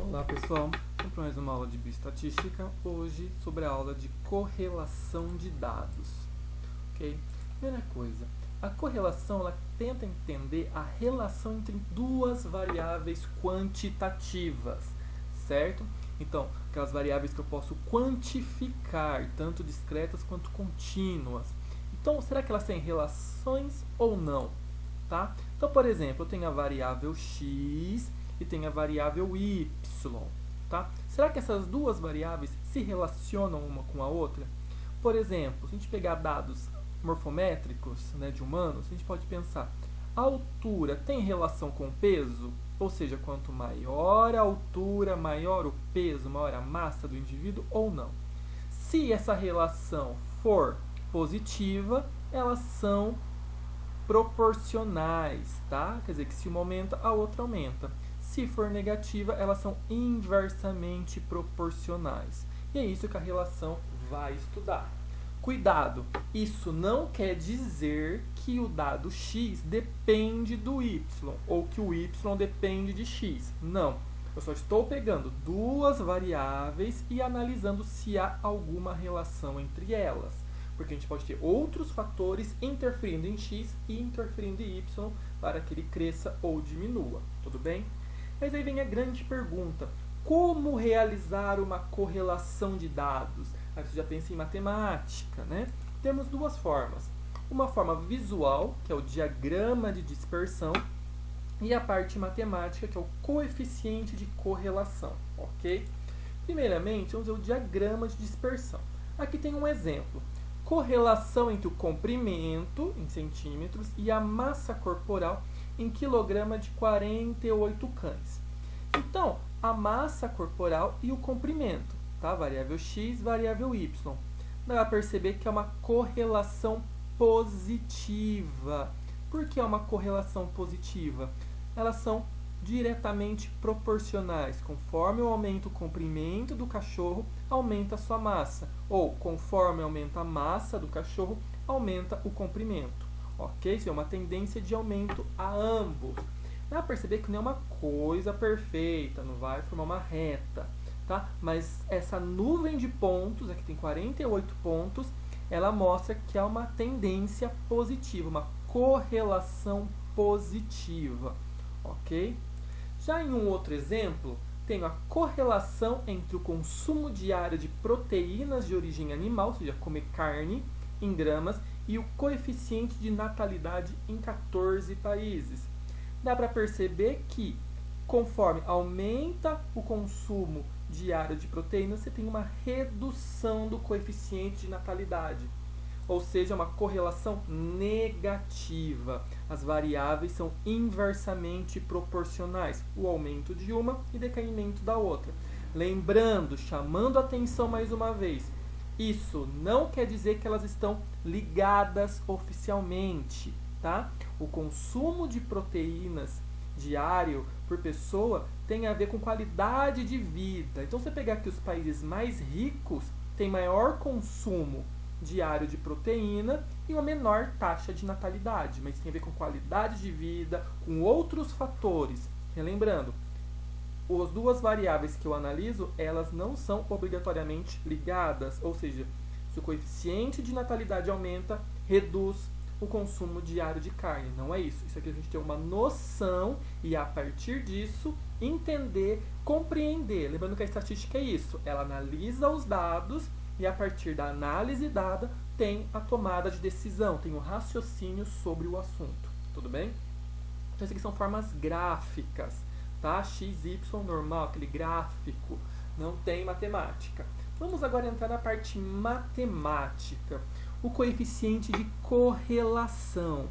Olá pessoal, vamos para mais uma aula de bioestatística, hoje sobre a aula de correlação de dados, ok? Primeira coisa, a correlação ela tenta entender a relação entre duas variáveis quantitativas, certo? Então, aquelas variáveis que eu posso quantificar, tanto discretas quanto contínuas. Então, será que elas têm relações ou não? Tá? Então, por exemplo, eu tenho a variável x e tenho a variável y. Tá? Será que essas duas variáveis se relacionam uma com a outra? Por exemplo, se a gente pegar dados morfométricos, né, de humanos, a gente pode pensar, a altura tem relação com o peso? Ou seja, quanto maior a altura, maior o peso, maior a massa do indivíduo ou não? Se essa relação for positiva, elas são proporcionais, tá? Quer dizer que se uma aumenta, a outra aumenta. Se for negativa, elas são inversamente proporcionais. E é isso que a relação vai estudar. Cuidado, isso não quer dizer que o dado x depende do y, ou que o y depende de x. Não. Eu só estou pegando duas variáveis e analisando se há alguma relação entre elas. Porque a gente pode ter outros fatores interferindo em x e interferindo em y para que ele cresça ou diminua. Tudo bem? Mas aí vem a grande pergunta. Como realizar uma correlação de dados? Aí você já pensa em matemática, né? Temos duas formas. Uma forma visual, que é o diagrama de dispersão, e a parte matemática, que é o coeficiente de correlação, ok? Primeiramente, vamos ver o diagrama de dispersão. Aqui tem um exemplo. Correlação entre o comprimento, em centímetros, e a massa corporal, em quilograma de 48 cães. Então, a massa corporal e o comprimento, tá? Variável x, variável y. Dá para perceber que é uma correlação positiva. Por que é uma correlação positiva? Elas são diretamente proporcionais. Conforme eu aumento o comprimento do cachorro, aumenta a sua massa. Ou, conforme aumenta a massa do cachorro, aumenta o comprimento. Ok? Isso é uma tendência de aumento a ambos. Dá para perceber que não é uma coisa perfeita, não vai formar uma reta. Tá? Mas essa nuvem de pontos, aqui tem 48 pontos, ela mostra que há uma tendência positiva, uma correlação positiva. Ok? Já em um outro exemplo, tenho a correlação entre o consumo diário de proteínas de origem animal, ou seja, comer carne, em gramas, e o coeficiente de natalidade em 14 países. Dá para perceber que, conforme aumenta o consumo diário de proteínas, você tem uma redução do coeficiente de natalidade. Ou seja, uma correlação negativa. As variáveis são inversamente proporcionais. O aumento de uma e decaimento da outra. Lembrando, chamando a atenção mais uma vez, isso não quer dizer que elas estão ligadas oficialmente, tá? O consumo de proteínas diário por pessoa tem a ver com qualidade de vida. Então, se você pegar aqui os países mais ricos, tem maior consumo diário de proteína e uma menor taxa de natalidade, mas tem a ver com qualidade de vida, com outros fatores. Relembrando, as duas variáveis que eu analiso, elas não são obrigatoriamente ligadas, ou seja, se o coeficiente de natalidade aumenta, reduz o consumo diário de carne. Não é isso. Isso aqui a gente tem uma noção e, a partir disso, entender, compreender. Lembrando que a estatística é isso. Ela analisa os dados e, a partir da análise dada, tem a tomada de decisão, tem o raciocínio sobre o assunto. Tudo bem? Então, essas aqui são formas gráficas, tá? X, Y, normal, aquele gráfico. Não tem matemática. Vamos agora entrar na parte matemática. O coeficiente de correlação.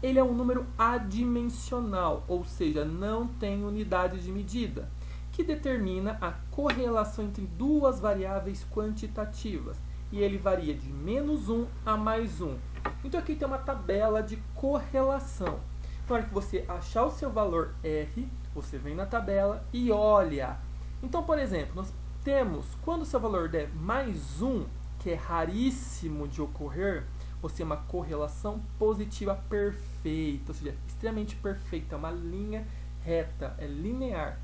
Ele é um número adimensional, ou seja, não tem unidade de medida, que determina a correlação entre duas variáveis quantitativas. E ele varia de -1 a +1. Então aqui tem uma tabela de correlação. Na hora que você achar o seu valor R, você vem na tabela e olha. Então, por exemplo, nós temos, quando o seu valor der +1, que é raríssimo de ocorrer, você tem uma correlação positiva perfeita, ou seja, extremamente perfeita, uma linha reta, é linear.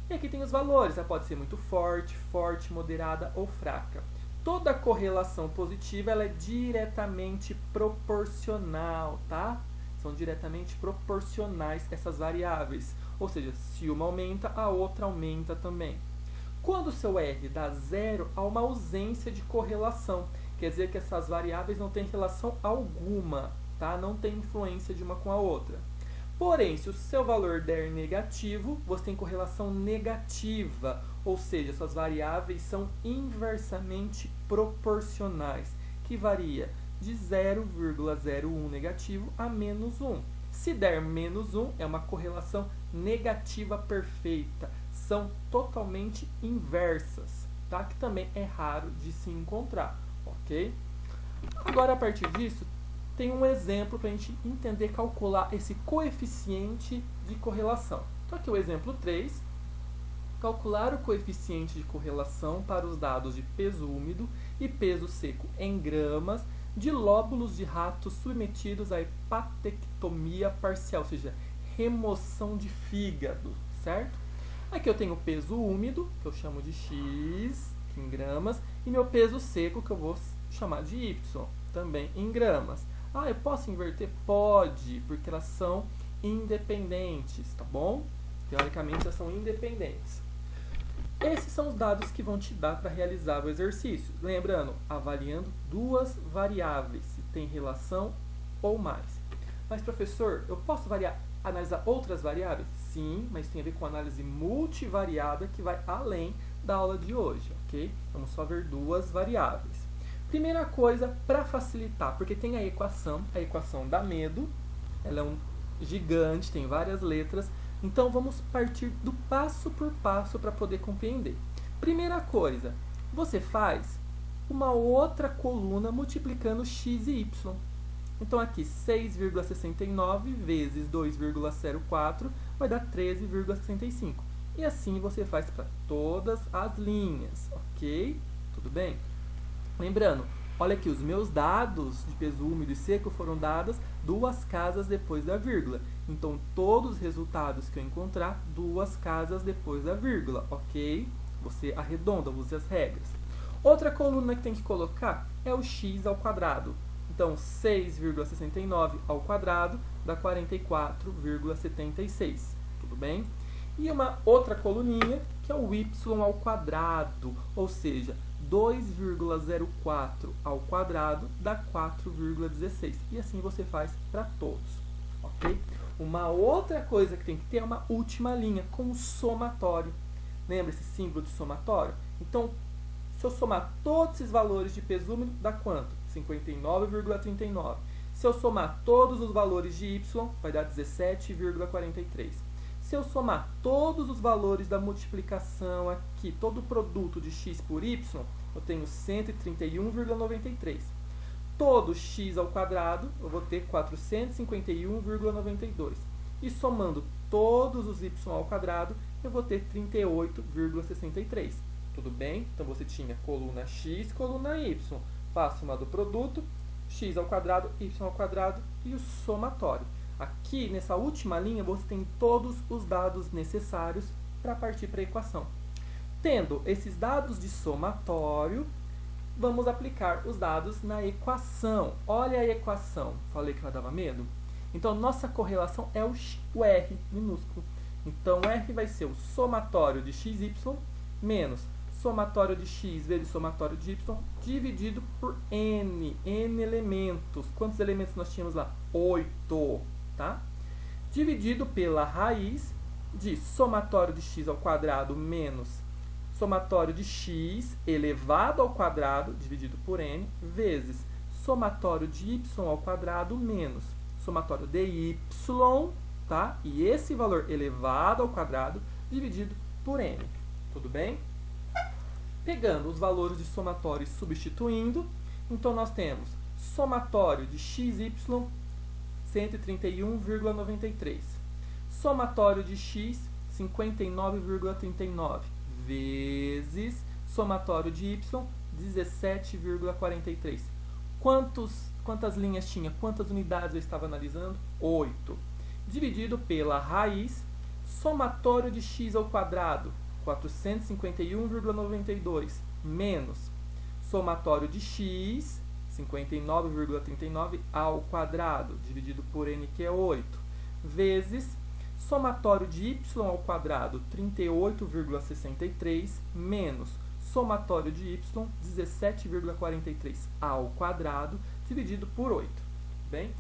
E aqui tem os valores, ela pode ser muito forte, forte, moderada ou fraca. Toda correlação positiva ela é diretamente proporcional, tá? São diretamente proporcionais essas variáveis. Ou seja, se uma aumenta, a outra aumenta também. Quando o seu R dá zero, há uma ausência de correlação. Quer dizer que essas variáveis não têm relação alguma, tá? Não tem influência de uma com a outra. Porém, se o seu valor der negativo, você tem correlação negativa, ou seja, suas variáveis são inversamente proporcionais, que varia de 0,01 negativo a menos 1. Se der menos 1, é uma correlação negativa perfeita. São totalmente inversas, tá? Que também é raro de se encontrar, ok? Agora, a partir disso, tem um exemplo para a gente entender calcular esse coeficiente de correlação. Então, aqui o exemplo 3. Calcular o coeficiente de correlação para os dados de peso úmido e peso seco em gramas de lóbulos de ratos submetidos à hepatectomia parcial, ou seja, remoção de fígado, certo? Aqui eu tenho o peso úmido, que eu chamo de X, em gramas, e meu peso seco, que eu vou chamar de Y, também em gramas. Ah, eu posso inverter? Pode, porque elas são independentes, tá bom? Teoricamente, elas são independentes. Esses são os dados que vão te dar para realizar o exercício. Lembrando, avaliando duas variáveis, se tem relação ou mais. Mas, professor, eu posso analisar outras variáveis? Sim, mas tem a ver com análise multivariada que vai além da aula de hoje, ok? Vamos só ver duas variáveis. Primeira coisa, para facilitar, porque tem a equação dá medo, ela é um gigante, tem várias letras, então vamos partir do passo por passo para poder compreender. Primeira coisa, você faz uma outra coluna multiplicando x e y. Então aqui 6,69 vezes 2,04 vai dar 13,65. E assim você faz para todas as linhas, ok? Tudo bem? Lembrando, olha aqui, os meus dados de peso úmido e seco foram dados duas casas depois da vírgula. Então, todos os resultados que eu encontrar, duas casas depois da vírgula, ok? Você arredonda, use as regras. Outra coluna que tem que colocar é o x ao quadrado. Então, 6,69 ao quadrado dá 44,76, tudo bem? E uma outra coluninha que é o y ao quadrado, ou seja, 2,04 ao quadrado dá 4,16. E assim você faz para todos, ok? Uma outra coisa que tem que ter é uma última linha com o somatório. Lembra esse símbolo de somatório? Então, se eu somar todos esses valores de peso úmido, dá quanto? 59,39. Se eu somar todos os valores de y, vai dar 17,43. Se eu somar todos os valores da multiplicação aqui, todo o produto de x por y, eu tenho 131,93. Todo x ao quadrado, eu vou ter 451,92. E somando todos os y ao quadrado, eu vou ter 38,63. Tudo bem? Então, você tinha coluna x, coluna y. Faço a soma do produto, x ao quadrado, y ao quadrado e o somatório. Aqui, nessa última linha, você tem todos os dados necessários para partir para a equação. Tendo esses dados de somatório, vamos aplicar os dados na equação. Olha a equação. Falei que ela dava medo? Então, nossa correlação é o R minúsculo. Então, R vai ser o somatório de xy menos somatório de x vezes somatório de y dividido por n elementos. Quantos elementos nós tínhamos lá? 8, tá? Dividido pela raiz de somatório de x ao quadrado menos somatório de x elevado ao quadrado, dividido por n, vezes somatório de y ao quadrado menos somatório de y, tá? E esse valor elevado ao quadrado, dividido por n. Tudo bem? Pegando os valores de somatório e substituindo, então nós temos somatório de xy, 131,93. Somatório de x, 59,39. Vezes somatório de y, 17,43. Quantas linhas tinha? Quantas unidades eu estava analisando? 8. Dividido pela raiz, somatório de x ao quadrado. 451,92 menos somatório de x, 59,39 ao quadrado, dividido por n, que é 8, vezes somatório de y ao quadrado, 38,63, menos somatório de y, 17,43 ao quadrado, dividido por 8. Bem,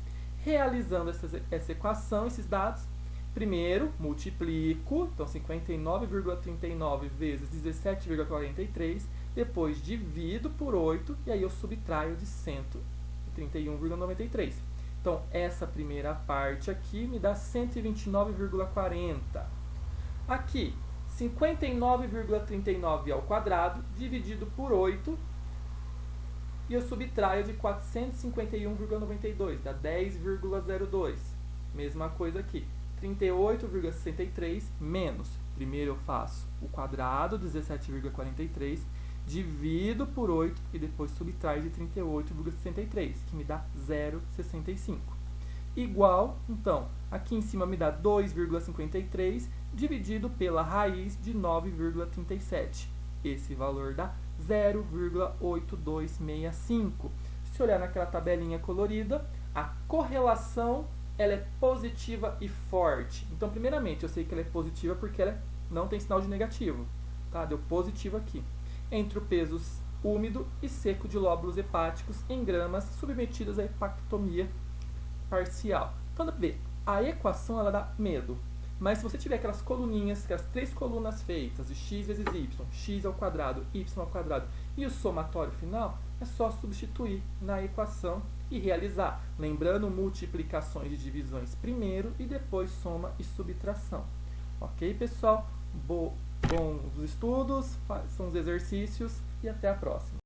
realizando essa equação, esses dados, primeiro multiplico, então 59,39 vezes 17,43, depois divido por 8, e aí eu subtraio de 131,93. Então, essa primeira parte aqui me dá 129,40. Aqui, 59,39 ao quadrado, dividido por 8, e eu subtraio de 451,92, dá 10,02. Mesma coisa aqui, 38,63 menos, primeiro eu faço o quadrado, 17,43, divido por 8 e depois subtraio de 38,63, que me dá 0,65. Igual, então, aqui em cima me dá 2,53 dividido pela raiz de 9,37. Esse valor dá 0,8265. Se olhar naquela tabelinha colorida, a correlação ela é positiva e forte. Então, primeiramente, eu sei que ela é positiva porque ela não tem sinal de negativo. Tá? Deu positivo aqui. Entre o peso úmido e seco de lóbulos hepáticos em gramas submetidas à hepactomia parcial. Então, dá pra ver, a equação ela dá medo. Mas se você tiver aquelas coluninhas, aquelas 3 colunas feitas de x vezes y, x ao quadrado, y ao quadrado e o somatório final, é só substituir na equação e realizar. Lembrando, multiplicações e divisões primeiro e depois soma e subtração. Ok, pessoal? Bons estudos, façam os exercícios e até a próxima.